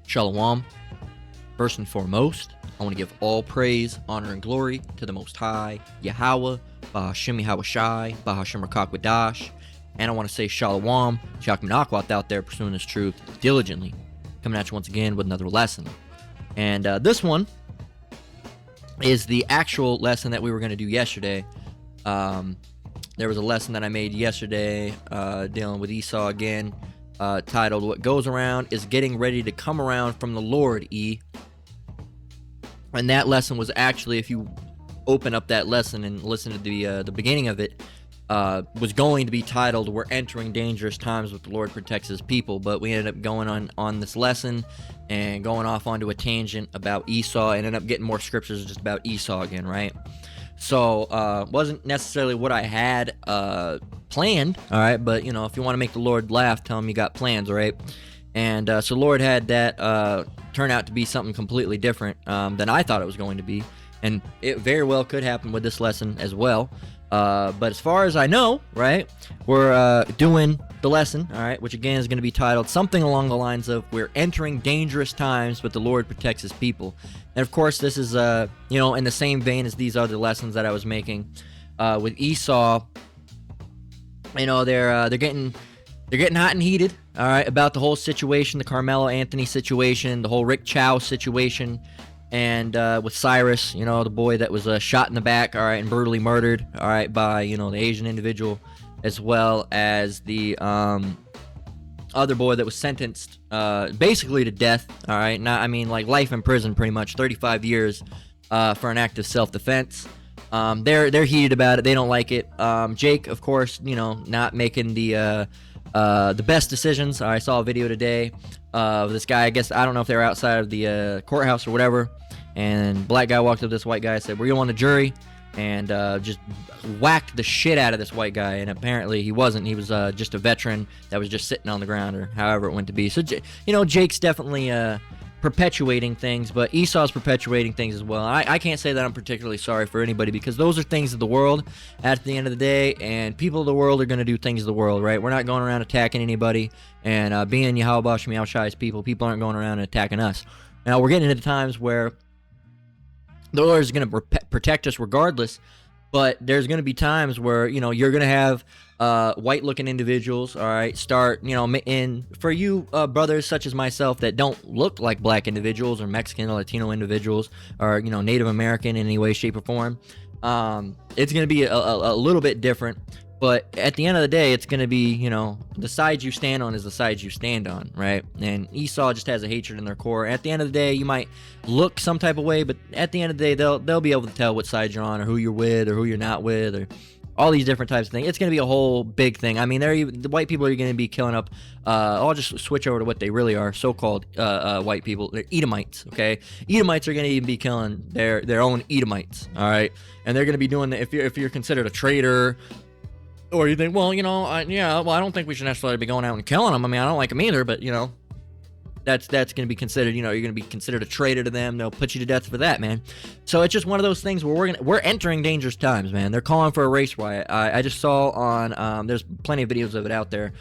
Shalom. First and foremost, I want to give all praise, honor, and glory to the Most High, Yahweh, Bahashim Yahweh Shai, Bahashim Rakakwadash, and I want to say Shalom, Shakim Nakwat out there pursuing this truth diligently. Coming at you once again with another lesson. And this one is the actual lesson that we were going to do yesterday. There was a lesson that I made yesterday dealing with Esau again, titled "What Goes Around is Getting Ready to Come Around from the Lord, E." And that lesson was actually, if you open up that lesson and listen to the beginning of it, was going to be titled "We're Entering Dangerous Times with the Lord Protects His People," but we ended up going on this lesson and going off onto a tangent about Esau and ended up getting more scriptures just about Esau again, right? So wasn't necessarily what I had planned, all right, but you know, if you want to make the Lord laugh, tell him you got plans, all right? And so Lord had that turn out to be something completely different than I thought it was going to be, and it very well could happen with this lesson as well. But as far as I know, right, we're doing the lesson, all right, which again is going to be titled something along the lines of "We're Entering Dangerous Times, but the Lord Protects His People." And of course, this is you know, in the same vein as these other lessons that I was making with Esau. You know, they're getting hot and heated, all right, about the whole situation, the Carmelo Anthony situation, the whole Rick Chow situation. And with Cyrus, you know, the boy that was shot in the back, all right, and brutally murdered, all right, by, you know, the Asian individual, as well as the other boy that was sentenced basically to death, all right, like life in prison pretty much, 35 years for an act of self-defense. They're heated about it. They don't like it. Jake, of course, you know, not making the best decisions. I saw a video today of this guy. I guess, I don't know if they were outside of the courthouse or whatever, and black guy walked up to this white guy and said, "Were you on the jury?" And just whacked the shit out of this white guy, and apparently he wasn't. He was just a veteran that was just sitting on the ground, or however it went to be. So, you know, Jake's definitely perpetuating things, but Esau's perpetuating things as well. I can't say that I'm particularly sorry for anybody, because those are things of the world at the end of the day, and people of the world are going to do things of the world, right? We're not going around attacking anybody, and being Yahweh Bashem Yahweh Shai's people aren't going around and attacking us. Now, we're getting into times where the Lord is going to protect us regardless, but there's going to be times where, you know, you're going to have white-looking individuals, all right, start, you know, and for you brothers such as myself that don't look like black individuals or Mexican or Latino individuals or, you know, Native American in any way, shape, or form, it's going to be a little bit different. But at the end of the day, it's going to be, you know, the side you stand on is the side you stand on, right? And Esau just has a hatred in their core. At the end of the day, you might look some type of way, but at the end of the day, they'll be able to tell what side you're on, or who you're with, or who you're not with, or all these different types of things. It's going to be a whole big thing. I mean, the white people are going to be killing up. I'll just switch over to what they really are, so-called white people. They're Edomites, okay? Edomites are going to even be killing their own Edomites, all right? And they're going to be doing that if you're considered a traitor. Or you think, well, you know, I don't think we should necessarily be going out and killing them. I mean, I don't like them either, but, you know, that's going to be considered, you know, you're going to be considered a traitor to them. They'll put you to death for that, man. So it's just one of those things where we're entering dangerous times, man. They're calling for a race riot. I just saw on, there's plenty of videos of it out there.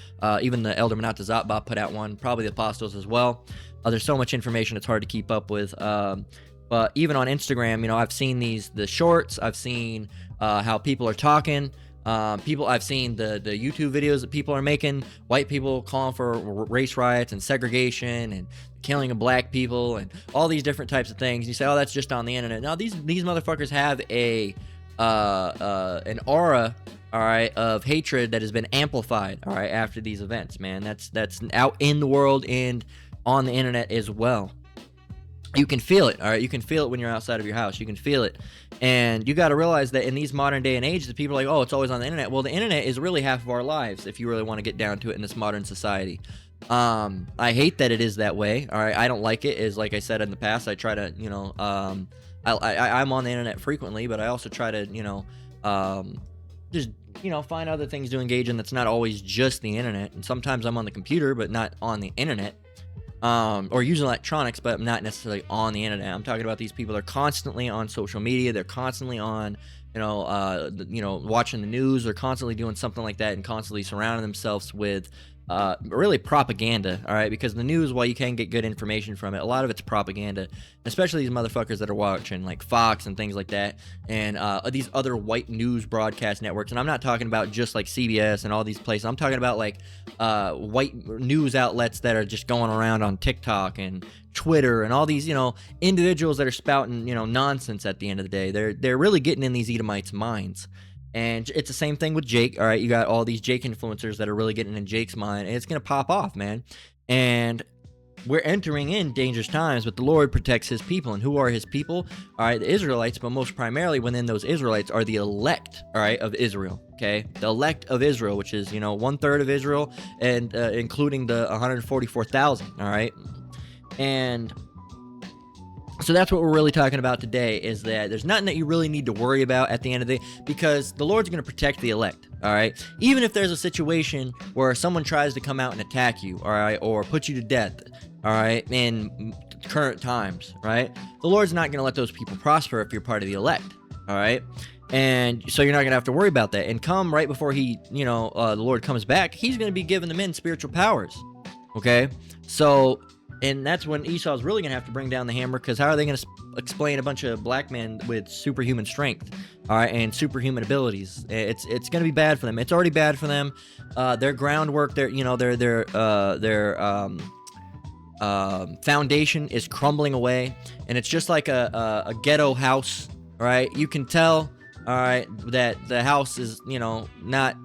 Even the Elder Menat Zatba put out one, probably the Apostles as well. There's so much information it's hard to keep up with. But even on Instagram, you know, I've seen the shorts. I've seen how people are talking. I've seen the YouTube videos that people are making, white people calling for race riots and segregation and killing of black people and all these different types of things. You say, oh, that's just on the internet. No, these motherfuckers have an aura, all right, of hatred that has been amplified, all right, after these events, man. That's out in the world and on the internet as well. You can feel it, all right? You can feel it when you're outside of your house. You can feel it. And you got to realize that in these modern day and age, that people are like, oh, it's always on the internet. Well, the internet is really half of our lives, if you really want to get down to it in this modern society. I hate that it is that way, all right? I don't like it. As like I said in the past, I try to, you know, I'm on the internet frequently, but I also try to, you know, just, you know, find other things to engage in that's not always just the internet. And sometimes I'm on the computer, but not on the internet. Or using electronics, but not necessarily on the internet. I'm talking about these people. They're constantly on social media. They're constantly on, watching the news. They're constantly doing something like that and constantly surrounding themselves with really propaganda, all right? Because the news, while you can get good information from it, a lot of it's propaganda, especially these motherfuckers that are watching like Fox and things like that, and these other white news broadcast networks. And I'm not talking about just like CBS and all these places. I'm talking about like white news outlets that are just going around on TikTok and Twitter and all these, individuals that are spouting, nonsense at the end of the day. They're really getting in these Edomites' minds. And it's the same thing with Jake, all right? You got all these Jake influencers that are really getting in Jake's mind, and it's going to pop off, man. And we're entering in dangerous times, but the Lord protects his people. And who are his people? All right, the Israelites, but most primarily within those Israelites are the elect, all right, of Israel, okay? The elect of Israel, which is, 1/3 of Israel, and including the 144,000, all right? And so that's what we're really talking about today, is that there's nothing that you really need to worry about at the end of the day, because the Lord's going to protect the elect, all right? Even if there's a situation where someone tries to come out and attack you, all right, or put you to death, all right, in current times, right? The Lord's not going to let those people prosper if you're part of the elect, all right? And so you're not going to have to worry about that. And come right before the Lord comes back, he's going to be giving the men spiritual powers, okay? So... and that's when Esau's really going to have to bring down the hammer, because how are they going to explain a bunch of black men with superhuman strength, all right, and superhuman abilities? It's going to be bad for them. It's already bad for them. Their groundwork, their foundation is crumbling away, and it's just like a ghetto house, all right? You can tell, all right, that the house is, not...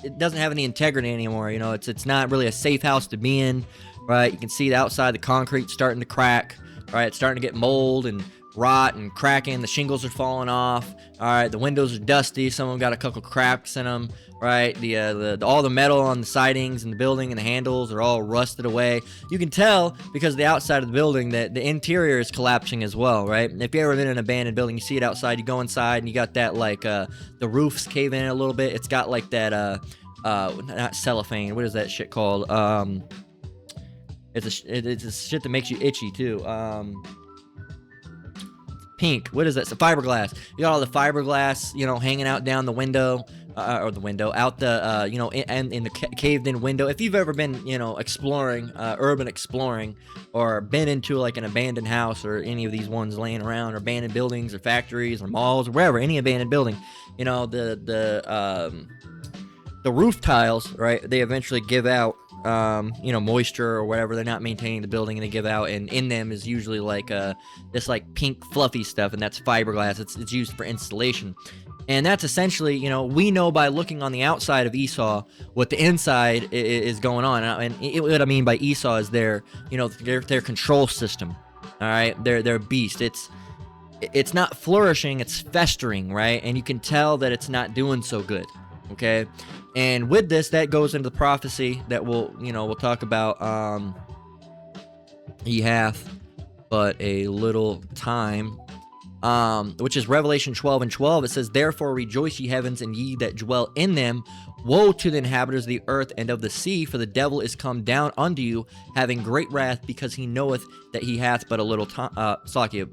it doesn't have any integrity anymore. It's not really a safe house to be in. Right, you can see the outside, the concrete starting to crack. Right, it's starting to get mold and rot and cracking. The shingles are falling off. All right, the windows are dusty. Some of them got a couple cracks in them. Right, all the metal on the sidings and the building and the handles are all rusted away. You can tell because the outside of the building that the interior is collapsing as well. Right, if you ever been in an abandoned building, you see it outside. You go inside and you got that like the roof's caving in a little bit. It's got like that not cellophane. What is that shit called? It's a shit that makes you itchy too. Pink. What is that? It's a fiberglass. You got all the fiberglass, hanging out down the window, out the, in the caved-in window. If you've ever been, exploring, urban exploring, or been into like an abandoned house or any of these ones laying around, or abandoned buildings or factories or malls or wherever, any abandoned building, the roof tiles, right? They eventually give out. Moisture or whatever. They're not maintaining the building, and they give out, and in them is usually like this like pink fluffy stuff, and that's fiberglass. It's used for insulation. And that's essentially, we know by looking on the outside of Esau what the inside is going on. And what I mean by Esau is their control system. All right, their beast. It's not flourishing, it's festering, right? And you can tell that it's not doing so good. Okay, and with this, that goes into the prophecy that we'll talk about. He hath but a little time, which is Revelation 12:12. It says, "Therefore rejoice, ye heavens, and ye that dwell in them. Woe to the inhabitants of the earth and of the sea, for the devil is come down unto you, having great wrath, because he knoweth that he hath but a little time,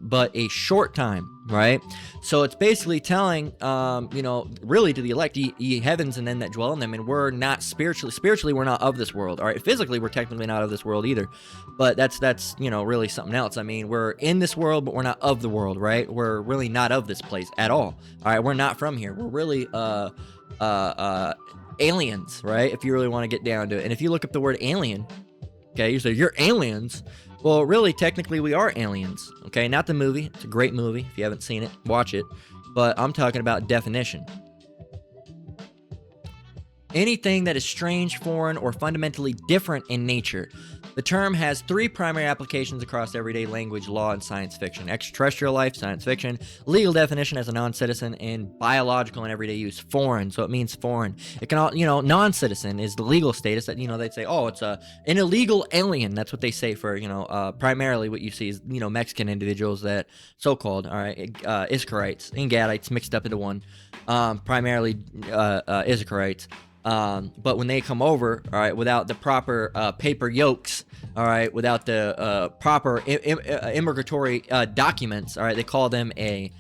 but a short time." Right? So it's basically telling, really to the elect, ye heavens and them that dwell in them, and we're not spiritually we're not of this world. All right, physically we're technically not of this world either, but that's really something else. I mean, we're in this world, but we're not of the world, right? We're really not of this place at all. All right, we're not from here. We're really aliens, right? If you really want to get down to it. And if you look up the word alien, okay, you say you're aliens. Well, really, technically, we are aliens, okay? Not the movie. It's a great movie. If you haven't seen it, watch it. But I'm talking about definition. Anything that is strange, foreign, or fundamentally different in nature. The term has three primary applications across everyday language, law, and science fiction. Extraterrestrial life, science fiction. Legal definition as a non-citizen, and biological and everyday use, foreign. So it means foreign. It can all, non-citizen is the legal status that, they'd say, oh, it's an illegal alien. That's what they say for, primarily what you see is, Mexican individuals that so-called, all right, Issacharites and Gadites mixed up into one, primarily Issacharites. But when they come over, all right, without the proper paper yokes, all right, without the proper immigratory documents, all right, they call them a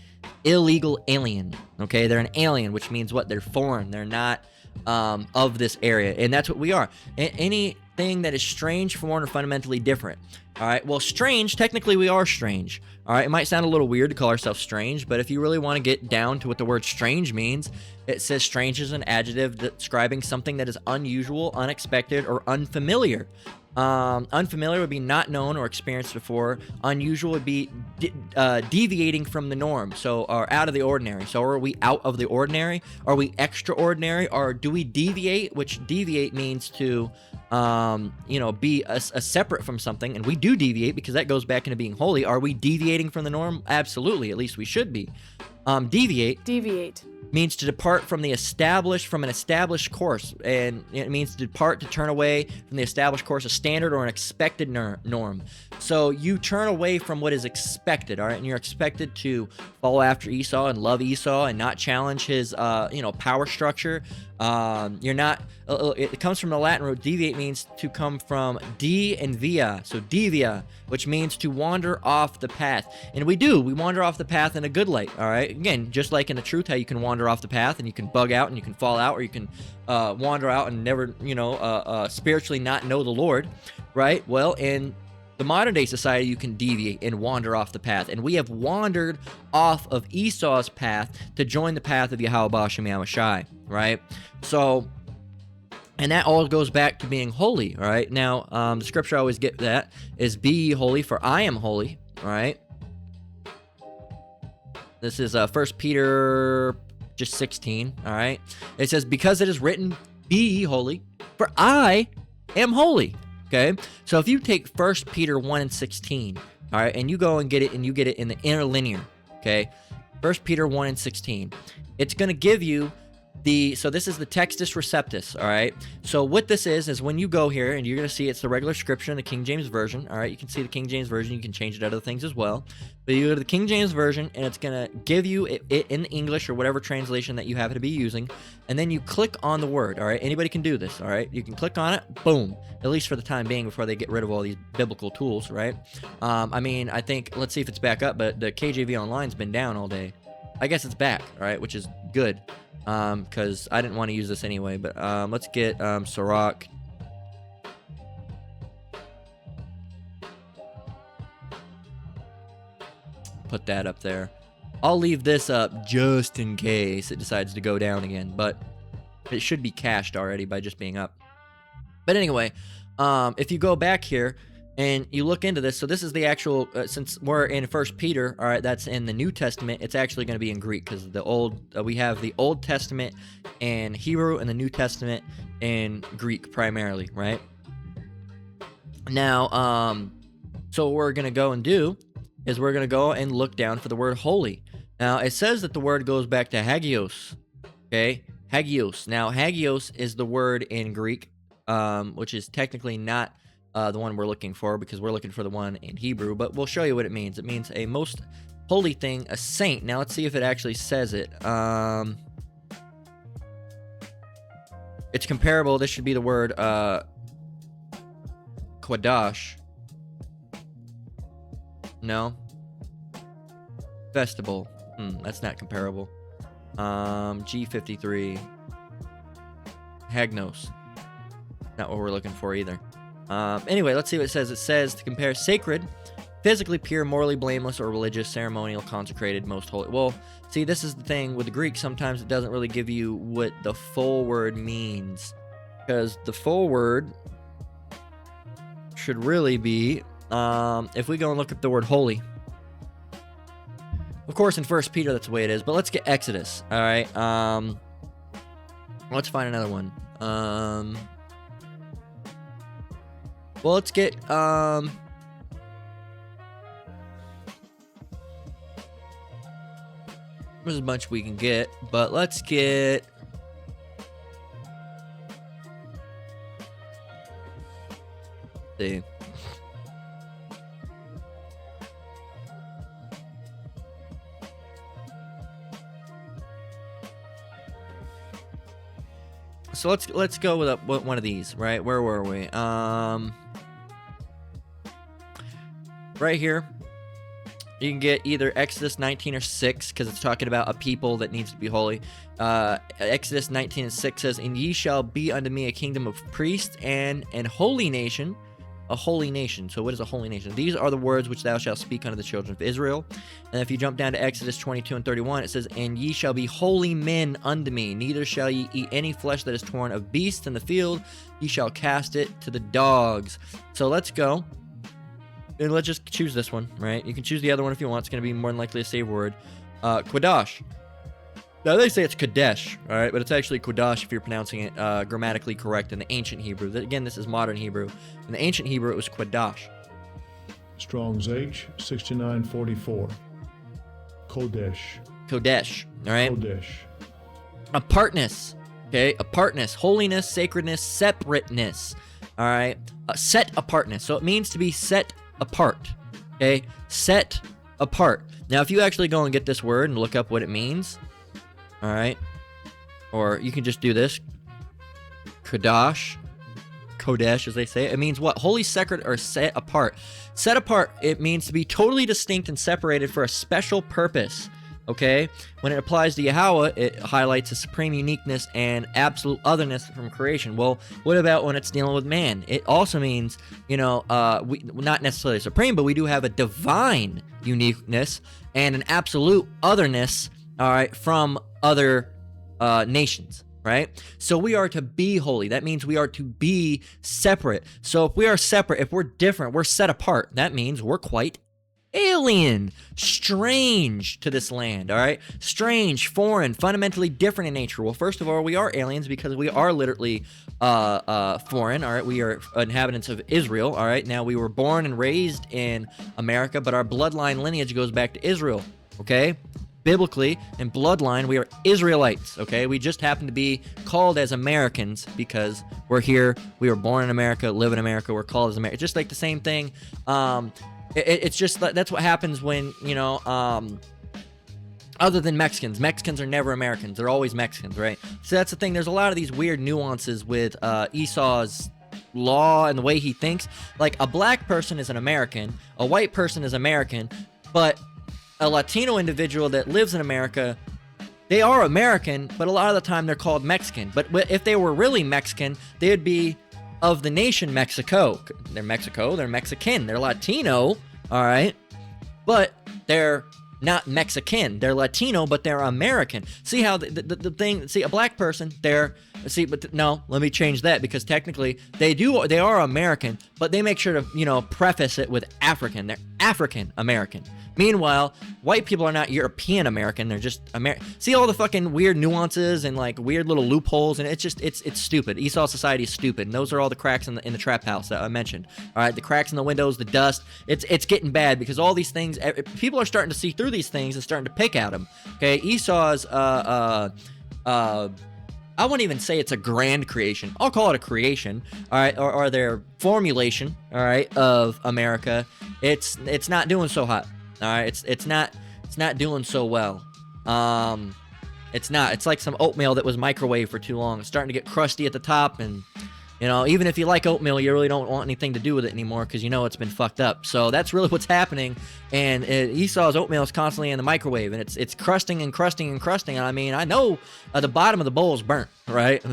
illegal alien. Okay, they're an alien, which means what? They're foreign. They're not of this area, and that's what we are. Anything that is strange, foreign, or fundamentally different. All right. Well, strange. Technically, we are strange. All right. It might sound a little weird to call ourselves strange, but if you really want to get down to what the word strange means, it says strange is an adjective describing something that is unusual, unexpected, or unfamiliar. Unfamiliar would be not known or experienced before. Unusual would be deviating from the norm, so or out of the ordinary. So are we out of the ordinary? Are we extraordinary? Or do we deviate? Which deviate means to be a separate from something, and we do deviate because that goes back into being holy. Are we deviating from the norm? Absolutely. At least we should be. Deviate means to depart from an established course, and it means to depart, to turn away from the established course, a standard or an expected norm. So you turn away from what is expected, all right, and you're expected to follow after Esau and love Esau and not challenge his power structure. You're not it comes from the Latin root. Deviate means to come from de and via, so devia, which means to wander off the path. And we wander off the path in a good light. All right, again, just like in the truth, how you can wander off the path and you can bug out and you can fall out, or you can wander out and never spiritually not know the Lord, right? Well, in the modern day society, you can deviate and wander off the path, and we have wandered off of Esau's path to join the path of Yahweh Ba'Shem Yahushai, right? So, and that all goes back to being holy, all right? Now, the scripture I always get that is, be ye holy, for I am holy, all right? This is 1 Peter just 16, all right? It says, because it is written, be ye holy, for I am holy. Okay, so if you take 1 Peter 1 and 16, all right, and you go and get it, and you get it in the interlinear, okay, 1 Peter 1 and 16, it's going to give you so this is the Textus Receptus, all right? So what this is when you go here, and you're going to see it's the regular scripture in the King James Version, all right? You can see the King James Version. You can change it to other things as well. But you go to the King James Version, and it's going to give you it in English or whatever translation that you happen to be using, and then you click on the word, all right? Anybody can do this, all right? You can click on it, boom, at least for the time being before they get rid of all these biblical tools, right? I think, let's see if it's back up, but the KJV Online's been down all day. I guess it's back, all right, which is good. Because I didn't want to use this anyway, but let's get Sirach. Put that up there. I'll leave this up just in case it decides to go down again, but it should be cached already by just being up. But anyway, if you go back here and you look into this, so this is the actual, since we're in 1 Peter, all right, that's in the New Testament, it's actually going to be in Greek, because we have the Old Testament in Hebrew and the New Testament in Greek primarily, right? Now, so what we're going to go and do is we're going to go and look down for the word holy. Now, it says that the word goes back to hagios, okay? Hagios. Now, hagios is the word in Greek, which is technically not the one we're looking for, because we're looking for the one in Hebrew, but we'll show you what it means. It means a most holy thing, a saint. Now let's see if it actually says it. It's comparable. This should be the word Quadash. No. Festival. That's not comparable. G53. Hagnos. Not what we're looking for either. Anyway, let's see what it says. It says to compare sacred, physically pure, morally blameless, or religious, ceremonial, consecrated, most holy. Well, see, this is the thing with the Greek. Sometimes it doesn't really give you what the full word means, because the full word should really be, if we go and look up the word holy. Of course, in 1 Peter, that's the way it is, but let's get Exodus, all right? Let's find another one. Well, let's get, there's a bunch we can get, but let's get, see. So let's go with one of these, right? Where were we? Right here. You can get either Exodus 19 or 6, because it's talking about a people that needs to be holy. Exodus 19 and 6 says, "And ye shall be unto me a kingdom of priests and an holy nation." A holy nation. So what is a holy nation? "These are the words which thou shalt speak unto the children of Israel." And if you jump down to Exodus 22 and 31, it says, "And ye shall be holy men unto me, neither shall ye eat any flesh that is torn of beasts in the field, ye shall cast it to the dogs." So let's go. And let's just choose this one, right? You can choose the other one if you want. It's going to be more than likely a save word. Quadash. Now, they say it's Kadesh, all right? But it's actually Quadash if you're pronouncing it grammatically correct in the ancient Hebrew. Again, this is modern Hebrew. In the ancient Hebrew, it was Quadash. Strong's H, 6944. Kodesh. Kodesh, all right? Kodesh. Apartness, okay? Apartness, holiness, sacredness, separateness, all right? Set apartness. So it means to be set apart, okay? Set apart. Now, if you actually go and get this word and look up what it means, all right, or you can just do this, Kodesh, as they say. It means what? Holy, sacred, or set apart. Set apart, it means to be totally distinct and separated for a special purpose, okay? When it applies to Yahweh, it highlights a supreme uniqueness and absolute otherness from creation. Well, what about when it's dealing with man? It also means, we not necessarily supreme, but we do have a divine uniqueness and an absolute otherness, all right, from other nations, right? So we are to be holy. That means we are to be separate. So if we are separate, if we're different, we're set apart. That means we're quite alien, strange to this land, all right? Strange, foreign, fundamentally different in nature. Well, first of all, we are aliens because we are literally foreign, all right? We are inhabitants of Israel, all right? Now, we were born and raised in America, but our bloodline lineage goes back to Israel, okay? Biblically and bloodline, we are Israelites, okay? We just happen to be called as Americans because we're here, we were born in America, live in America, we're called as Americans. Just like the same thing. It's just that's what happens when, other than Mexicans. Mexicans are never Americans. They're always Mexicans, right? So that's the thing. There's a lot of these weird nuances with Esau's law and the way he thinks. Like, a black person is an American, a white person is American, but a Latino individual that lives in America, they are American, but a lot of the time they're called Mexican. But if they were really Mexican, they would be of the nation Mexico. They're Mexico, they're Mexican, they're Latino, all right? But they're not Mexican. They're Latino, but they're American. See how the thing, see, a black person, no, let me change that, because technically they are American, but they make sure to, preface it with African. They're African American. Meanwhile, white people are not European American. They're just American. See all the fucking weird nuances and like weird little loopholes, and it's just it's stupid. Esau society is stupid, and those are all the cracks in the trap house that I mentioned. All right, the cracks in the windows, the dust. It's getting bad because all these things, people are starting to see through these things and starting to pick at them. Okay, Esau's I wouldn't even say it's a grand creation. I'll call it a creation, all right, or their formulation, all right, of America. It's not doing so hot. All right, it's not doing so well. It's not. It's like some oatmeal that was microwaved for too long. It's starting to get crusty at the top, and even if you like oatmeal, you really don't want anything to do with it anymore because it's been fucked up. So that's really what's happening. And Esau's oatmeal is constantly in the microwave, and it's crusting and crusting and crusting. And I mean, I know the bottom of the bowl is burnt, right?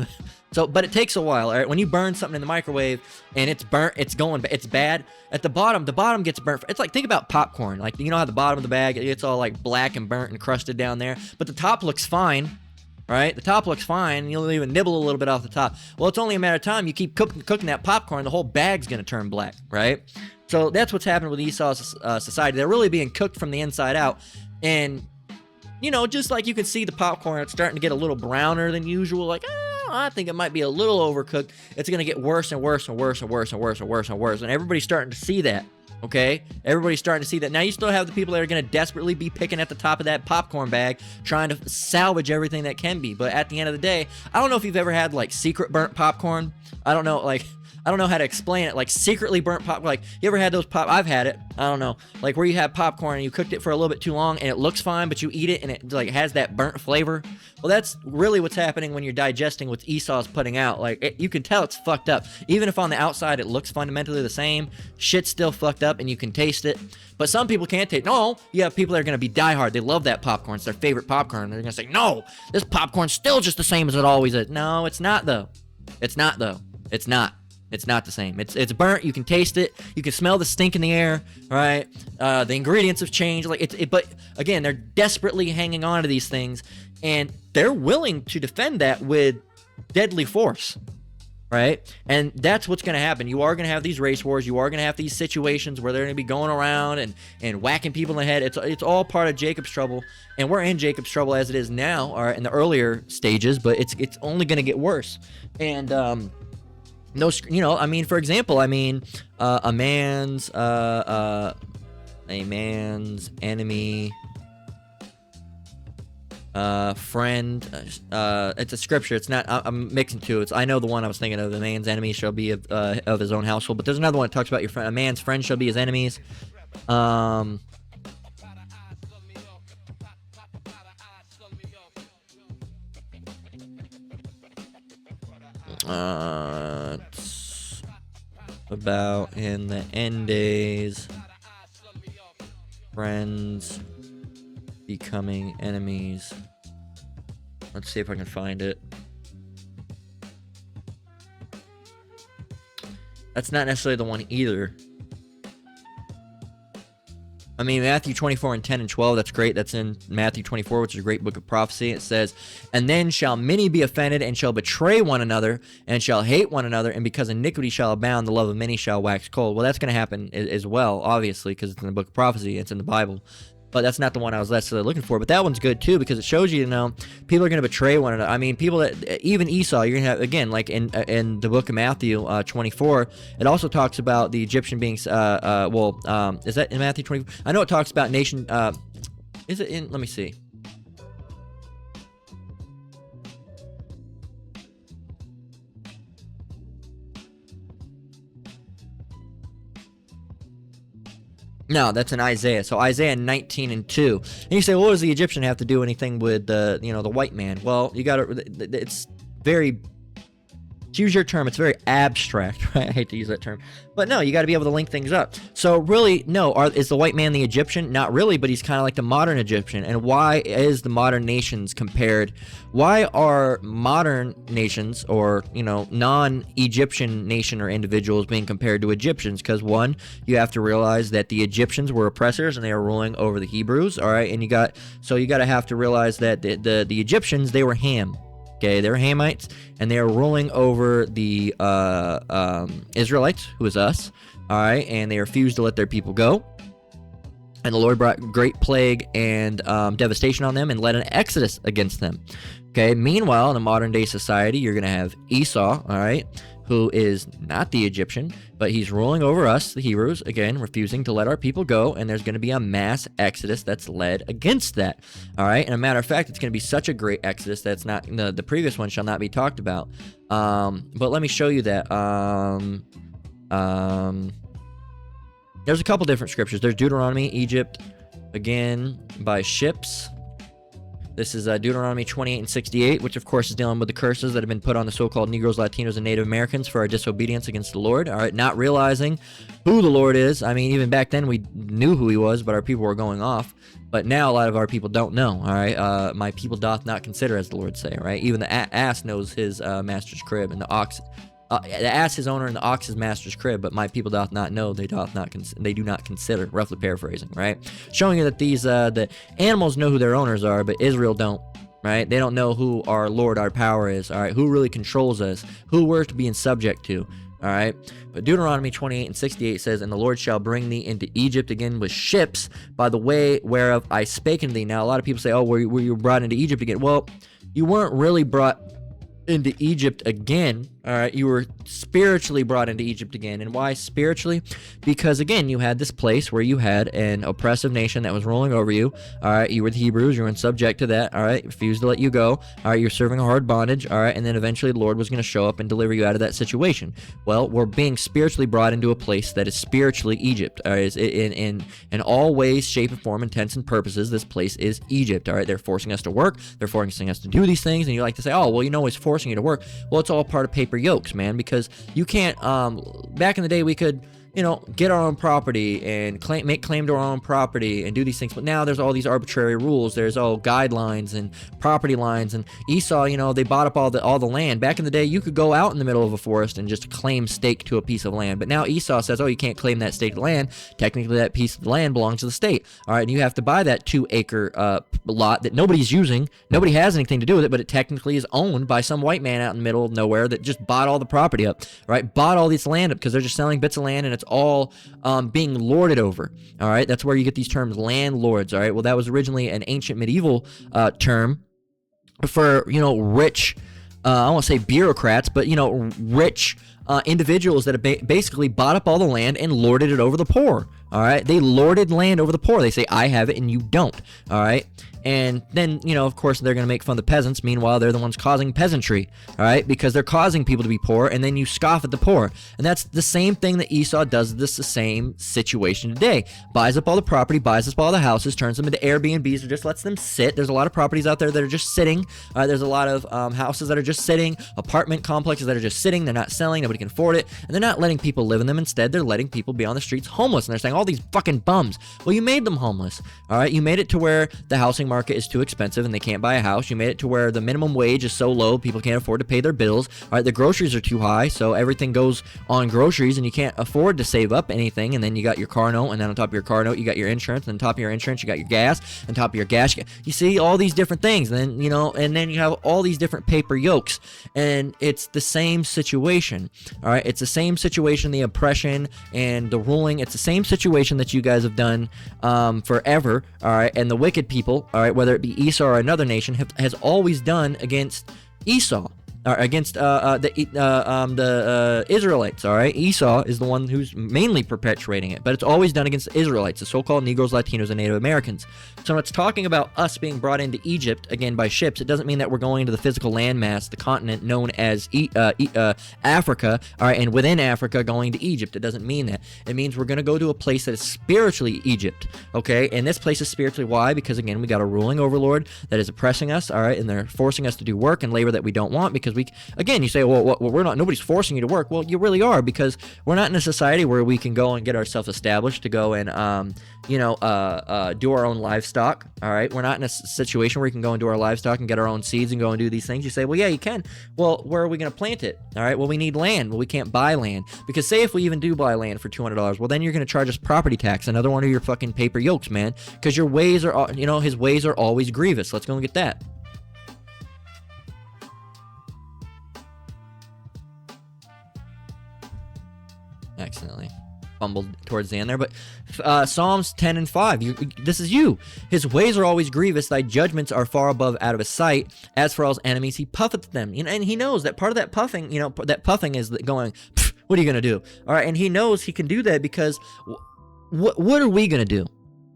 So, but it takes a while, all right? When you burn something in the microwave and it's burnt, it's bad. At the bottom gets burnt. It's like, think about popcorn. Like, how the bottom of the bag, it's all like black and burnt and crusted down there, but the top looks fine, right? The top looks fine. You'll even nibble a little bit off the top. Well, it's only a matter of time. You keep cooking that popcorn, the whole bag's going to turn black, right? So that's what's happening with Esau's society. They're really being cooked from the inside out. And, just like you can see the popcorn, it's starting to get a little browner than usual. Like, I think it might be a little overcooked. It's going to get worse and worse and worse and worse and worse and worse and worse. And everybody's starting to see that, okay? Everybody's starting to see that. Now, you still have the people that are going to desperately be picking at the top of that popcorn bag, trying to salvage everything that can be. But at the end of the day, I don't know if you've ever had, like, secret burnt popcorn. I don't know, like, I don't know how to explain it. Like secretly burnt pop. Like you ever had those pop? I've had it. I don't know. Like where you have popcorn and you cooked it for a little bit too long and it looks fine, but you eat it and it like has that burnt flavor. Well, that's really what's happening when you're digesting what Esau's putting out. Like you can tell it's fucked up. Even if on the outside it looks fundamentally the same, shit's still fucked up and you can taste it. But some people can't taste. No, you have people that are gonna be diehard. They love that popcorn. It's their favorite popcorn. They're gonna say, no, this popcorn's still just the same as it always is. No, it's not though. It's not though. It's not. It's not the same. It's burnt. You can taste it. You can smell the stink in the air. Right? The ingredients have changed. Like but again, they're desperately hanging on to these things, and they're willing to defend that with deadly force. Right? And that's what's going to happen. You are going to have these race wars. You are going to have these situations where they're going to be going around and whacking people in the head. It's all part of Jacob's trouble, and we're in Jacob's trouble as it is now, or in the earlier stages. But it's only going to get worse. And no, you know, I mean, for example, I mean, a man's enemy, friend. It's a scripture. It's not. I'm mixing two. I know the one I was thinking of. The man's enemy shall be of his own household. But there's another one that talks about your friend. A man's friend shall be his enemies. It's about in the end days, friends becoming enemies. Let's see if I can find it. That's not necessarily the one either. I mean, Matthew 24 and 10 and 12, that's great. That's in Matthew 24, which is a great book of prophecy. It says, and then shall many be offended and shall betray one another and shall hate one another, and because iniquity shall abound, the love of many shall wax cold. Well, that's going to happen as well, obviously, because it's in the book of prophecy. It's in the Bible. But that's not the one I was necessarily looking for. But that one's good too, because it shows you, people are going to betray one another. I mean, people that, even Esau, you're going to have, again, like in the book of Matthew 24, it also talks about the Egyptian being, is that in Matthew 24? I know it talks about nation, is it in, let me see. No, that's in Isaiah. So Isaiah 19 and 2. And you say, well, what does the Egyptian have to do anything with the white man? Well, you got to. It's very. To use your term, it's very abstract, right? I hate to use that term, but no, you got to be able to link things up. So really, no, is the white man the Egyptian? Not really, but he's kind of like the modern Egyptian. And why is the modern nations compared? Why are modern nations, or non-Egyptian nation or individuals being compared to Egyptians? Because one, you have to realize that the Egyptians were oppressors and they were ruling over the Hebrews. All right, and you got to have to realize that the Egyptians, they were Ham. Okay, they're Hamites, and they are ruling over the Israelites, who is us, all right, and they refused to let their people go. And the Lord brought great plague and devastation on them and led an exodus against them. Okay, meanwhile, in a modern-day society, you're going to have Esau, all right, who is not the Egyptian, but he's ruling over us, the Hebrews, again, refusing to let our people go, and there's going to be a mass exodus that's led against that, all right? And a matter of fact, it's going to be such a great exodus that's not, the previous one shall not be talked about. But let me show you that. There's a couple different scriptures. There's Deuteronomy, Egypt, again, by ships. This is Deuteronomy 28 and 68, which of course is dealing with the curses that have been put on the so-called Negroes, Latinos, and Native Americans for our disobedience against the Lord. All right, not realizing who the Lord is. I mean, even back then we knew who he was, but our people were going off. But now a lot of our people don't know. All right, my people doth not consider, as the Lord say. Right, even the ass knows his master's crib, and the ox. The ass his owner and the ox his master's crib, but my people doth not know, they do not consider, roughly paraphrasing, right? Showing you that these the animals know who their owners are, but Israel don't, right? They don't know who our Lord, our power is, all right? Who really controls us, who we're to be in subject to, all right? But Deuteronomy 28 and 68 says, and the Lord shall bring thee into Egypt again with ships by the way whereof I spake unto thee. Now, a lot of people say, oh, were you brought into Egypt again? Well, you weren't really brought into Egypt again. All right, you were spiritually brought into Egypt again. And why spiritually? Because again, you had this place where you had an oppressive nation that was ruling over you. All right, you were the Hebrews, you were in subject to that. All right, refused to let you go. All right, you're serving a hard bondage. All right, and then eventually the Lord was going to show up and deliver you out of that situation. Well, we're being spiritually brought into a place that is spiritually Egypt. All right, in all ways, shape, and form, intents and purposes, this place is Egypt. All right, they're forcing us to work. They're forcing us to do these things, and you like to say, oh, well, you know, it's forcing you to work. Well, it's all part of paper yokes, man, because you can't, back in the day, we could, you know, get our own property and make claim to our own property and do these things. But now there's all these arbitrary rules. There's all guidelines and property lines. And Esau, you know, they bought up all the land. Back in the day, you could go out in the middle of a forest and just claim stake to a piece of land. But now Esau says, oh, you can't claim that stake of land. Technically, that piece of land belongs to the state. All right, and you have to buy that 2-acre lot that nobody's using. Nobody has anything to do with it, but it technically is owned by some white man out in the middle of nowhere that just bought all the property up. Right, bought all this land up because they're just selling bits of land, and it's all being lorded over. All right, that's where you get these terms, landlords. All right, well, that was originally an ancient medieval term for, you know, rich, I won't say bureaucrats, but, you know, rich individuals that have basically bought up all the land and lorded it over the poor. All right, they lorded land over the poor. They say, I have it and you don't. All right, and then, you know, of course, they're going to make fun of the peasants. Meanwhile, they're the ones causing peasantry, all right, because they're causing people to be poor, and then you scoff at the poor. And that's the same thing that Esau does, the same situation today. Buys up all the property, buys up all the houses, turns them into Airbnbs, or just lets them sit. There's a lot of properties out there that are just sitting. There's a lot of houses that are just sitting, apartment complexes that are just sitting. They're not selling. Nobody can afford it. And they're not letting people live in them. Instead, they're letting people be on the streets homeless. And they're saying, all these fucking bums. Well, you made them homeless, all right? You made it to where the housing market is too expensive and they can't buy a house. You made it to where the minimum wage is so low people can't afford to pay their bills. All right, the groceries are too high, so everything goes on groceries and you can't afford to save up anything. And then you got your car note, and then on top of your car note you got your insurance, and on top of your insurance you got your gas, and on top of your gas you see all these different things. And then, you know, and then you have all these different paper yokes, and it's the same situation. All right, it's the same situation, the oppression and the ruling. It's the same situation that you guys have done forever. All right, and the wicked people, all right, whether it be Esau or another nation, has always done against Esau, or against the Israelites. All right, Esau is the one who's mainly perpetuating it, but it's always done against the Israelites, the so-called Negroes, Latinos, and Native Americans. So when it's talking about us being brought into Egypt again by ships, it doesn't mean that we're going into the physical landmass, the continent known as Africa, all right, and within Africa going to Egypt. It doesn't mean that. It means we're going to go to a place that is spiritually Egypt, okay? And this place is spiritually, why? Because again, we got a ruling overlord that is oppressing us, all right, and they're forcing us to do work and labor that we don't want, because again, you say, well, we're not, nobody's forcing you to work. Well, you really are, because we're not in a society where we can go and get ourselves established to go and, do our own livestock. All right, we're not in a situation where we can go and do our livestock and get our own seeds and go and do these things. You say, well, yeah, you can. Well, where are we going to plant it? All right, well, we need land. Well, we can't buy land, because say if we even do buy land for $200, well, then you're going to charge us property tax, another one of your fucking paper yokes, man, because your ways are, his ways are always grievous. Let's go and get that. Accidentally fumbled towards the end there, but Psalms 10 and 5, this is you. His ways are always grievous, thy judgments are far above out of his sight. As for all his enemies, he puffeth them. And he knows that part of that puffing, that puffing is going, what are you going to do? All right, and he knows he can do that because what are we going to do?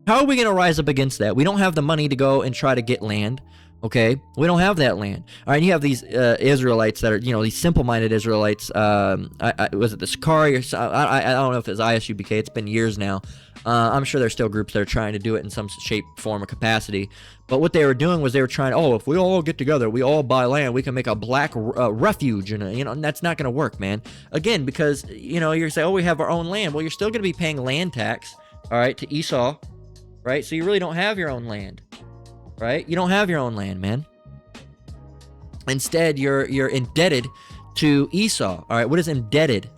How are we going to rise up against that? We don't have the money to go and try to get land. Okay, we don't have that land. All right, you have these Israelites that are, these simple-minded Israelites. Was it the Sakari or I don't know if it's ISUBK. It's been years now. I'm sure there's still groups that are trying to do it in some shape, form, or capacity. But what they were doing was they were trying, if we all get together, we all buy land, we can make a black refuge, and that's not going to work, man. Again, because, you're saying, we have our own land. Well, you're still going to be paying land tax, all right, to Esau, right? So you really don't have your own land. Right? You don't have your own land, man. Instead, you're indebted to Esau. All right, what is indebted?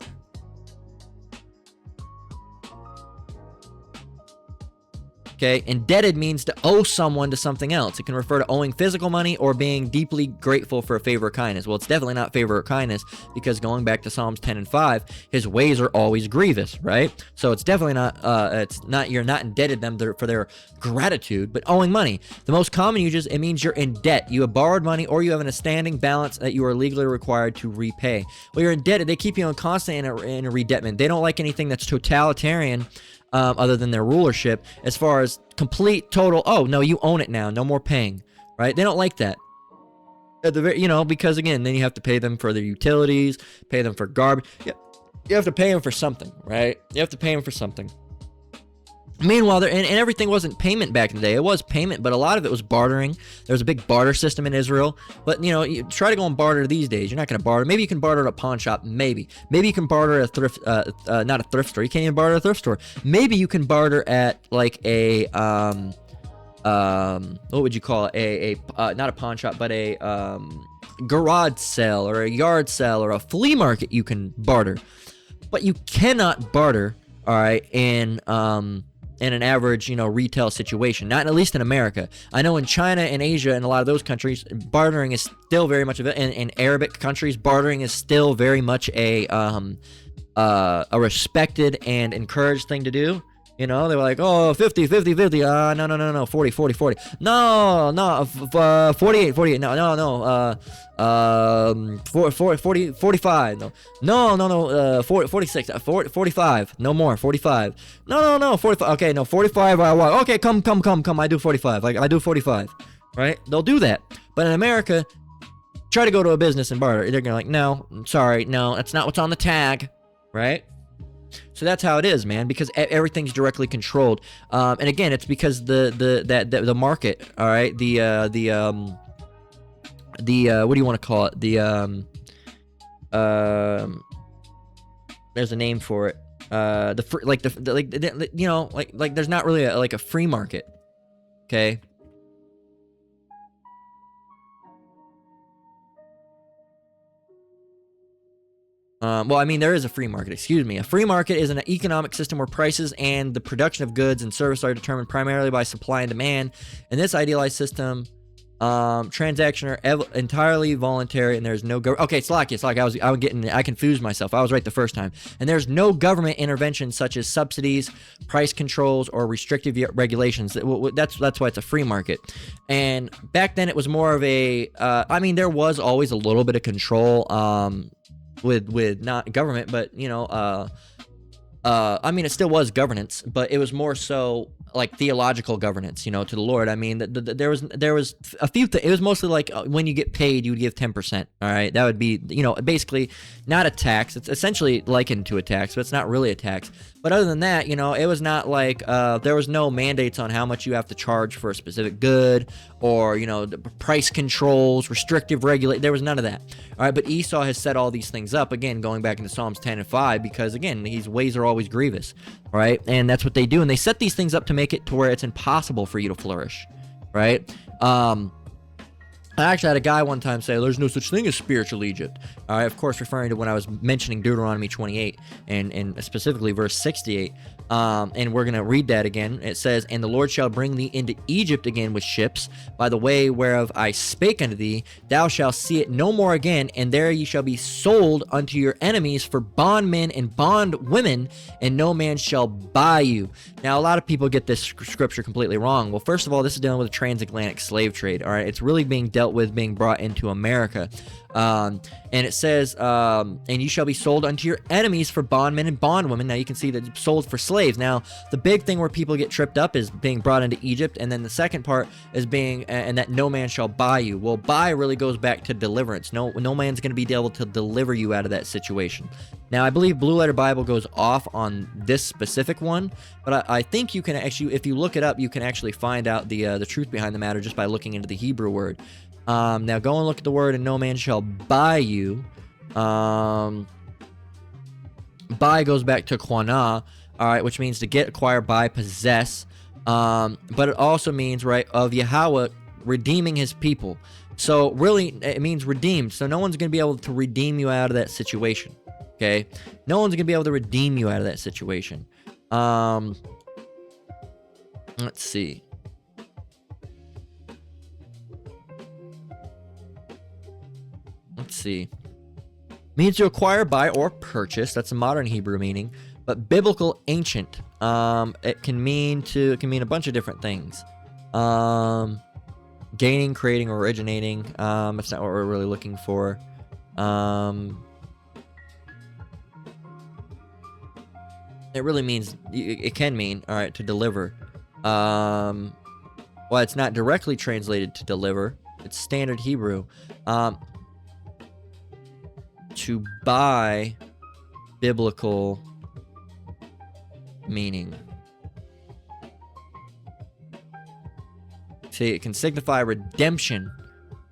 Okay, indebted means to owe someone to something else. It can refer to owing physical money or being deeply grateful for a favor or kindness. Well, it's definitely not favor or kindness, because going back to Psalms 10 and 5, his ways are always grievous, right? So it's definitely not, you're not indebted them for their gratitude, but owing money. The most common uses, it means you're in debt. You have borrowed money, or you have an standing balance that you are legally required to repay. Well, you're indebted. They keep you in constant in a redebtment. They don't like anything that's totalitarian, other than their rulership, as far as complete, total, oh, no, you own it now, no more paying, right? They don't like that. At the very, because, again, then you have to pay them for their utilities, pay them for garbage. You have to pay them for something, right? You have to pay them for something. Meanwhile, and everything wasn't payment back in the day. It was payment, but a lot of it was bartering. There was a big barter system in Israel. But, you try to go and barter these days. You're not going to barter. Maybe you can barter at a pawn shop. Maybe you can barter at a thrift, not a thrift store. You can't even barter at a thrift store. Maybe you can barter at, like, a, what would you call it? Not a pawn shop, but a, garage sale or a yard sale or a flea market. You can barter. But you cannot barter, all right, in an average, retail situation. Not at least in America. I know in China and Asia and a lot of those countries, bartering is still very much of it. In Arabic countries, bartering is still very much a respected and encouraged thing to do. They were like, oh, 50, 50, 50. No, 40, 40, 40. No, 48, 48. No. 40, 45. No, 46. 45. No more, 45. No, 45. Okay, no, 45. Okay, come. I do 45. Like, I do 45. Right? They'll do that. But in America, try to go to a business and barter. They're going to like, no, sorry, no, that's not what's on the tag. Right? So that's how it is, man, because everything's directly controlled. And again, it's because the market, all right, the what do you want to call it? There's a name for it. There's not really a free market. Okay. There is a free market, excuse me. A free market is an economic system where prices and the production of goods and services are determined primarily by supply and demand. In this idealized system, transactions are entirely voluntary, and there's no government. Okay, it's like I confused myself. I was right the first time. And there's no government intervention such as subsidies, price controls, or restrictive regulations. That's why it's a free market. And back then, it was more of a. There was always a little bit of control. With not government, but it still was governance, but it was more so like theological governance, to the Lord. There was a few things. It was mostly like when you get paid, you would give 10%. All right, that would be basically not a tax. It's essentially likened to a tax, but it's not really a tax. But other than that, it was not like there was no mandates on how much you have to charge for a specific good, or the price controls, restrictive regulate. There was none of that. All right, but Esau has set all these things up again, going back into Psalms 10 and 5, because again, his ways are always grievous, right? And that's what they do, and they set these things up to make it to where it's impossible for you to flourish, right? I actually had a guy one time say, there's no such thing as spiritual Egypt. Of course, referring to when I was mentioning Deuteronomy 28 and specifically verse 68. And we're going to read that again. It says, and the Lord shall bring thee into Egypt again with ships, by the way whereof I spake unto thee. Thou shalt see it no more again, and there ye shall be sold unto your enemies for bondmen and bondwomen, and no man shall buy you. Now, a lot of people get this scripture completely wrong. Well, first of all, this is dealing with the transatlantic slave trade. All right, it's really being dealt with being brought into America. And it says, and you shall be sold unto your enemies for bondmen and bondwomen. Now you can see that it's sold for slaves. Now, the big thing where people get tripped up is being brought into Egypt, and then the second part is being, and that no man shall buy you. Well, buy really goes back to deliverance. No man's going to be able to deliver you out of that situation. Now, I believe Blue Letter Bible goes off on this specific one, but I think you can actually, if you look it up, you can actually find out the truth behind the matter just by looking into the Hebrew word. Now go and look at the word, and no man shall buy you. Buy goes back to quana, all right, which means to get, acquire, buy, possess. But it also means, right, of Yahweh redeeming his people. So really, it means redeemed. So no one's going to be able to redeem you out of that situation. Okay, no one's going to be able to redeem you out of that situation. Let's see. Means to acquire, buy, or purchase. That's a modern Hebrew meaning. But biblical ancient, it can mean a bunch of different things. Gaining, creating, or originating. That's not what we're really looking for. It really means, it can mean, all right, to deliver. Well, it's not directly translated to deliver. It's standard Hebrew. To buy, biblical meaning. See, it can signify redemption.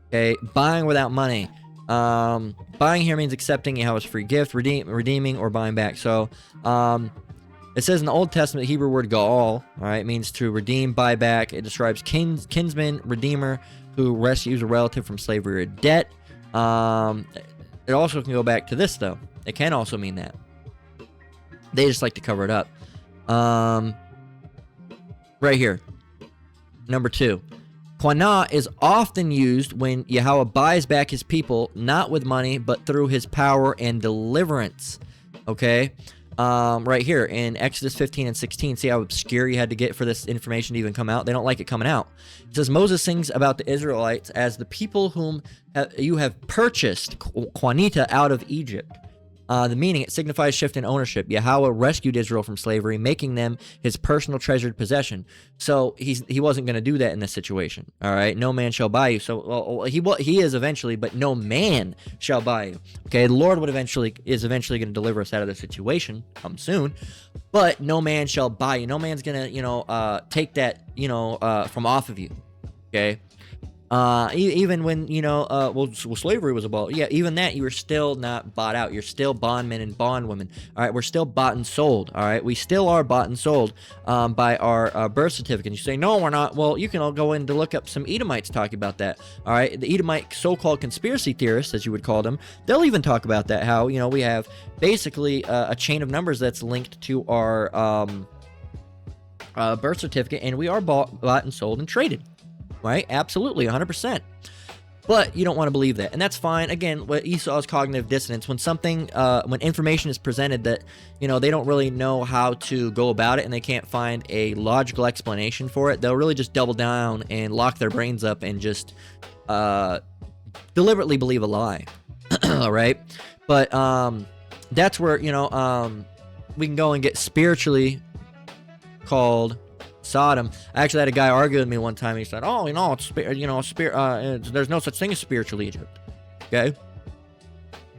Okay, buying without money. Buying here means accepting Yahweh's free gift, redeeming, or buying back. So, it says in the Old Testament, the Hebrew word ga'al, all right, means to redeem, buy back. It describes kinsman, redeemer, who rescues a relative from slavery or debt. It also can go back to this, though. It can also mean that. They just like to cover it up. Right here. Number 2. Quanah is often used when Yahweh buys back his people, not with money, but through his power and deliverance. Okay? Right here in Exodus 15 and 16, see how obscure you had to get for this information to even come out? They don't like it coming out. It says, Moses sings about the Israelites as the people whom you have purchased, Quanita, out of Egypt. The meaning, it signifies shift in ownership. Yahweh rescued Israel from slavery, making them his personal treasured possession. So he wasn't going to do that in this situation. All right, no man shall buy you. So he is eventually, but no man shall buy you. Okay, the Lord is eventually going to deliver us out of this situation. Come soon, but no man shall buy you. No man's going to take that from off of you. Okay. Even when, slavery was abolished. Yeah, even that, you were still not bought out. You're still bondmen and bondwomen. All right, we're still bought and sold. All right, we still are bought and sold by our birth certificate. You say, no, we're not. Well, you can all go in to look up some Edomites talking about that. All right, the Edomite so-called conspiracy theorists, as you would call them, they'll even talk about that, how, we have basically a chain of numbers that's linked to our birth certificate, and we are bought and sold and traded. Right? Absolutely, 100%. But you don't want to believe that. And that's fine. Again, what Esau's cognitive dissonance, when information is presented that, they don't really know how to go about it and they can't find a logical explanation for it, they'll really just double down and lock their brains up and just deliberately believe a lie. All right? But that's where, we can go and get spiritually called Sodom. I actually had a guy argue with me one time. He said, there's no such thing as spiritual Egypt. Okay?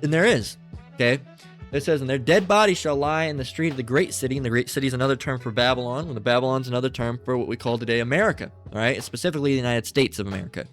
And there is. Okay? It says, and their dead bodies shall lie in the street of the great city. And the great city is another term for Babylon. And the Babylon's another term for what we call today America. All right? It's specifically the United States of America.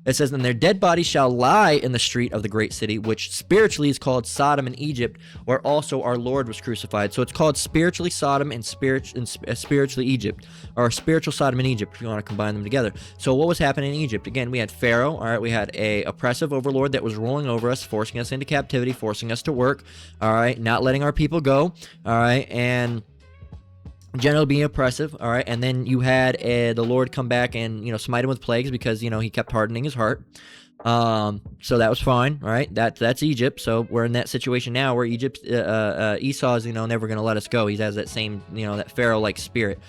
It says, and their dead bodies shall lie in the street of the great city, which spiritually is called Sodom and Egypt, where also our Lord was crucified. So it's called spiritually Sodom and spiritually Egypt, or spiritual Sodom and Egypt, if you want to combine them together. So what was happening in Egypt? Again, we had Pharaoh, all right, we had a oppressive overlord that was ruling over us, forcing us into captivity, forcing us to work, all right, not letting our people go, all right, and generally being oppressive, all right, and then you had the Lord come back and smite him with plagues because he kept hardening his heart. So that was fine, all right. That's Egypt. So we're in that situation now where Egypt, Esau is never going to let us go. He has that same that Pharaoh-like spirit.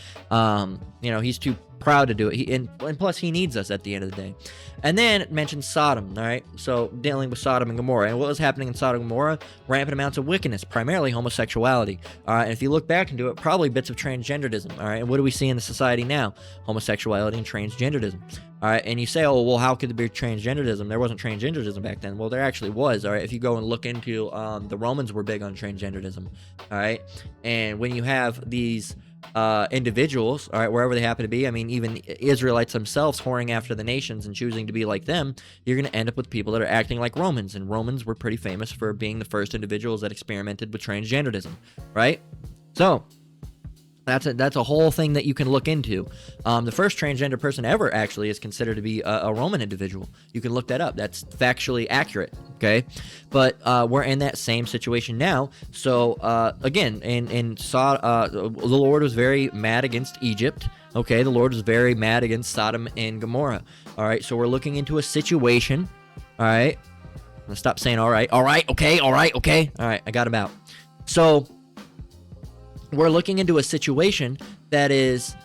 He's too proud to do it. And plus he needs us at the end of the day. And then it mentions Sodom, all right? So dealing with Sodom and Gomorrah. And what was happening in Sodom and Gomorrah? Rampant amounts of wickedness, primarily homosexuality. All right, and if you look back into it, probably bits of transgenderism. All right, and what do we see in the society now? Homosexuality and transgenderism. All right, and you say, oh, well, how could there be transgenderism? There wasn't transgenderism back then. Well, there actually was, all right? If you go and look into, the Romans were big on transgenderism, all right? And when you have these individuals, all right, wherever they happen to be, I mean, even Israelites themselves whoring after the nations and choosing to be like them, you're going to end up with people that are acting like Romans. And Romans were pretty famous for being the first individuals that experimented with transgenderism, right? So that's a whole thing that you can look into. The first transgender person ever actually is considered to be a Roman individual. You can look that up. That's factually accurate, okay? But we're in that same situation now. So again, the Lord was very mad against Egypt, Okay, the Lord was very mad against Sodom and Gomorrah. All right, so we're looking into a situation. All right, I'm gonna stop saying all right, okay, all right, I got him out. So we're looking into a situation that is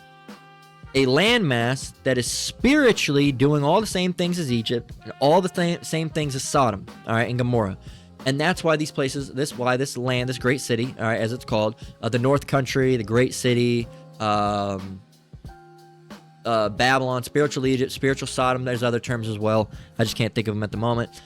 a landmass that is spiritually doing all the same things as Egypt and all the same things as Sodom, all right, and Gomorrah. And that's why these places, this land, this great city, all right, as it's called, the North Country, the great city, Babylon, spiritual Egypt, spiritual Sodom, there's other terms as well, I just can't think of them at the moment,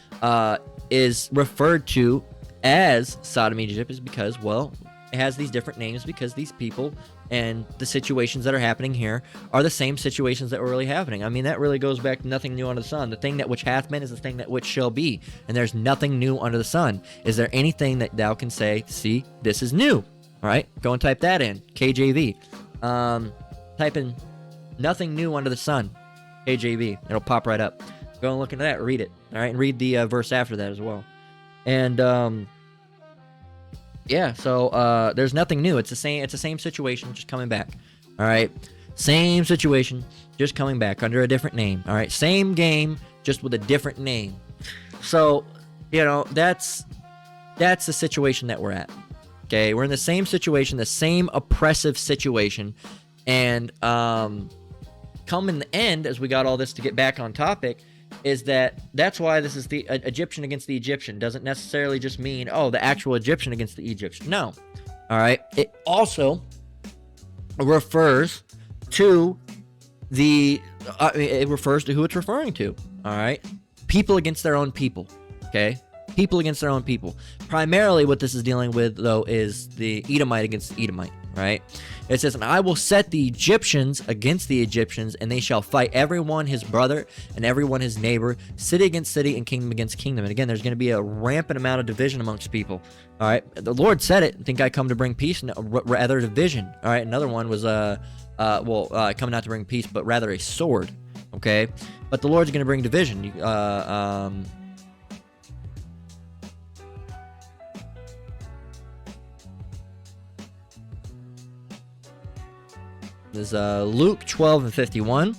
is referred to as Sodom, Egypt, is because, well, it has these different names because these people and the situations that are happening here are the same situations that were really happening. I mean, that really goes back to nothing new under the sun. The thing that which hath been is the thing that which shall be, and there's nothing new under the sun. Is there anything that thou can say, see, this is new? All right, go and type that in, KJV. Type in nothing new under the sun, KJV. It'll pop right up. Go and look into that, read it, all right, and read the verse after that as well. And yeah, so there's nothing new. It's the same situation, just coming back. All right, same situation, just coming back under a different name. All right, same game, just with a different name. So, you know, that's the situation that we're at. Okay, we're in the same situation, the same oppressive situation, and come in the end, as we got all this to get back on topic, is that's why this is the Egyptian against the Egyptian. Doesn't necessarily just mean, oh, the actual Egyptian against the Egyptian. No. All right. It also refers to it refers to who it's referring to. All right. People against their own people. Okay. People against their own people. Primarily what this is dealing with, though, is the Edomite against the Edomite. Right? It says, and I will set the Egyptians against the Egyptians, and they shall fight everyone his brother and everyone his neighbor, city against city, and kingdom against kingdom. And again, there's going to be a rampant amount of division amongst people. All right, the Lord said it. I think I come to bring peace, and rather division. All right, another one was coming not to bring peace, but rather a sword. Okay, but the Lord's going to bring division. Is Luke 12:51.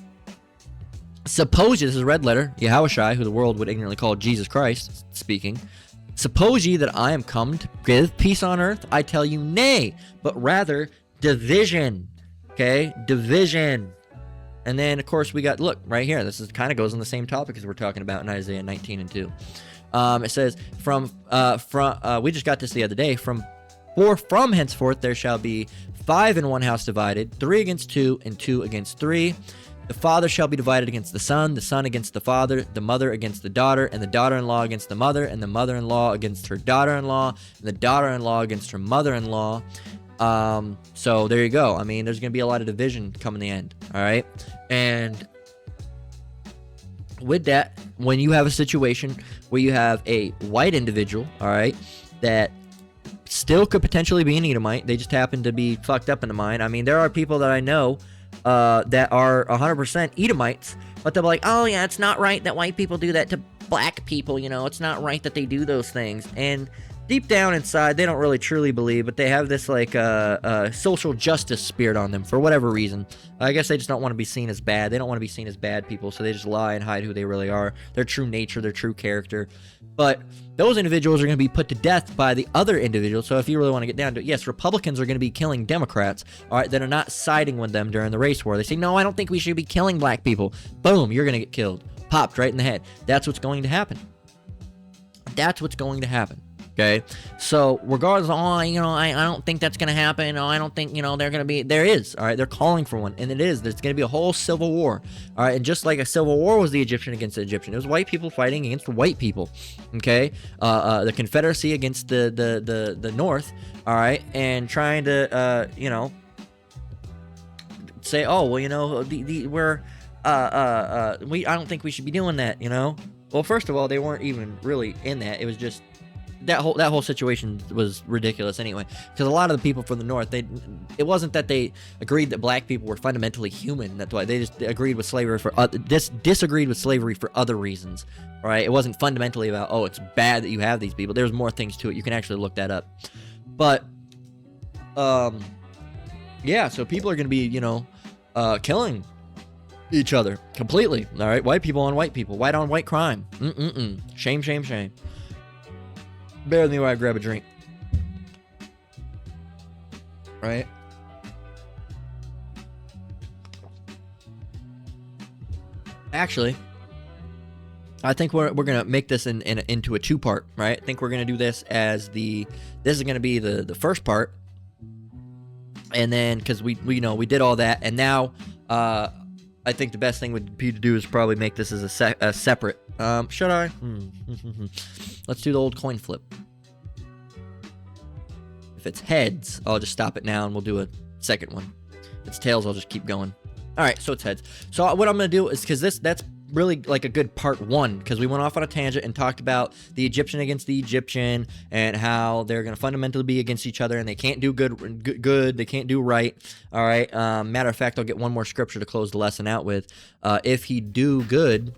Suppose ye, this is a red letter, Yahushua, who the world would ignorantly call Jesus Christ, speaking. Suppose ye that I am come to give peace on earth? I tell you, nay, but rather division. Okay, division. And then, of course, we got, look, right here. This is kind of goes on the same topic as we're talking about in Isaiah 19:2. It says, we just got this the other day, from henceforth there shall be 5 in one house divided, 3 against 2, and 2 against 3. The father shall be divided against the son against the father, the mother against the daughter, and the daughter-in-law against the mother, and the mother-in-law against her daughter-in-law, and the daughter-in-law against her mother-in-law. So there you go. I mean, there's going to be a lot of division come in the end, all right? And with that, when you have a situation where you have a white individual, all right, that still could potentially be an Edomite. They just happen to be fucked up in the mind. I mean, there are people that I know that are 100% Edomites, but they'll be like, oh, yeah, it's not right that white people do that to black people, you know. It's not right that they do those things. And deep down inside, they don't really truly believe, but they have this, like, social justice spirit on them for whatever reason. I guess they just don't want to be seen as bad. They don't want to be seen as bad people, so they just lie and hide who they really are, their true nature, their true character. But those individuals are going to be put to death by the other individuals. So if you really want to get down to it, yes, Republicans are going to be killing Democrats, all right, that are not siding with them during the race war. They say, no, I don't think we should be killing black people. Boom, you're going to get killed. Popped right in the head. That's what's going to happen. That's what's going to happen. Okay, so regardless of, I don't think that's going to happen. I don't think, they're going to be, there is, all right, they're calling for one, and it is, there's going to be a whole civil war, all right, and just like a civil war was the Egyptian against the Egyptian, it was white people fighting against white people, okay, the Confederacy against the North, all right, and trying to, say, oh, well, I don't think we should be doing that, well, first of all, they weren't even really in that, it was just, that whole situation was ridiculous anyway, because a lot of the people from the North, it wasn't that they agreed that black people were fundamentally human. That's why they just agreed with slavery disagreed with slavery for other reasons, right? It wasn't fundamentally about, oh, it's bad that you have these people. There's more things to it. You can actually look that up. But yeah, so people are going to be, killing each other completely. All right, white people on white people, white on white crime. Shame, shame, shame. Bear with me while I grab a drink. Right. Actually, I think we're gonna make this into a two-part, right? I think we're gonna do this as this is gonna be the first part, and then because we did all that, and now I think the best thing would be to do is probably make this as a separate. Should I? Let's do the old coin flip. If it's heads, I'll just stop it now and we'll do a second one. If it's tails, I'll just keep going. All right, so it's heads. So what I'm gonna do is, because that's really like a good part one, because we went off on a tangent and talked about the Egyptian against the Egyptian and how they're going to fundamentally be against each other and they can't do good, they can't do right. All right. Matter of fact, I'll get one more scripture to close the lesson out with. If he doeth good,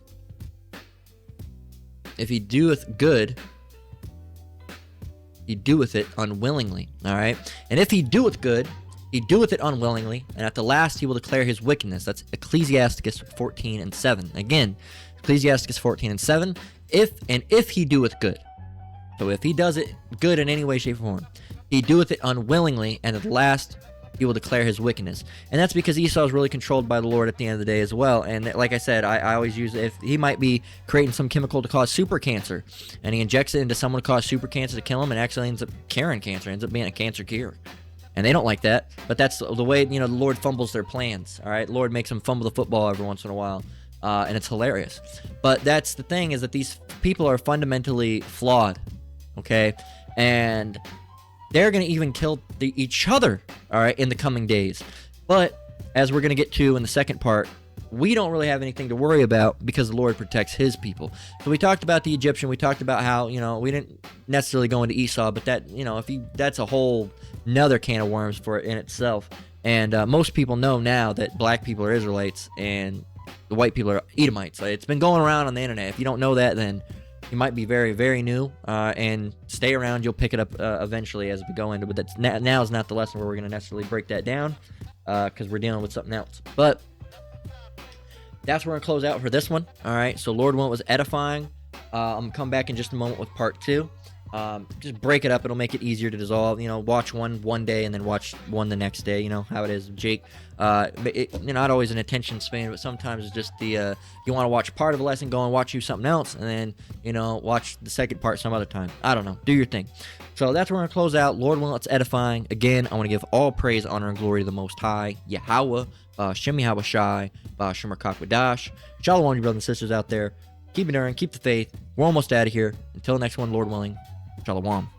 he doeth it unwillingly. All right. And if he doeth good, he doeth it unwillingly, and at the last he will declare his wickedness. That's Ecclesiasticus 14:7. Again, Ecclesiasticus 14:7. If he doeth good. So if he does it good in any way, shape, or form, he doeth it unwillingly, and at the last he will declare his wickedness. And that's because Esau is really controlled by the Lord at the end of the day as well. And like I said, I always use, if he might be creating some chemical to cause super cancer, and he injects it into someone to cause super cancer to kill him, and actually ends up curing cancer, ends up being a cancer cure. And they don't like that, but that's the way, the Lord fumbles their plans, all right? The Lord makes them fumble the football every once in a while, and it's hilarious. But that's the thing, is that these people are fundamentally flawed, okay? And they're going to even kill each other, all right, in the coming days. But as we're going to get to in the second part, we don't really have anything to worry about because the Lord protects his people. So we talked about the Egyptian. We talked about how, we didn't necessarily go into Esau, but that, that's a whole another can of worms for it in itself. And most people know now that black people are Israelites and the white people are Edomites. It's been going around on the internet. If you don't know that, then you might be very, very new, and stay around. You'll pick it up eventually as we go into it. But now is not the lesson where we're going to necessarily break that down, because we're dealing with something else. But that's where we're going to close out for this one. All right, so Lord willing, it was edifying. I'm going to come back in just a moment with part 2. Just break it up. It'll make it easier to dissolve. Watch one day and then watch one the next day. How it is, Jake. Not always an attention span, but sometimes it's just you want to watch part of a lesson, go and watch something else, and then watch the second part some other time. I don't know. Do your thing. So that's where we're gonna close out. Lord willing, it's edifying. Again, I want to give all praise, honor, and glory to the Most High, Yahweh, Shem Yahweh Shai, Shem Rakak. Shalom, you brothers and sisters out there. Keep enduring, keep the faith. We're almost out of here. Until next one, Lord willing. Shalom.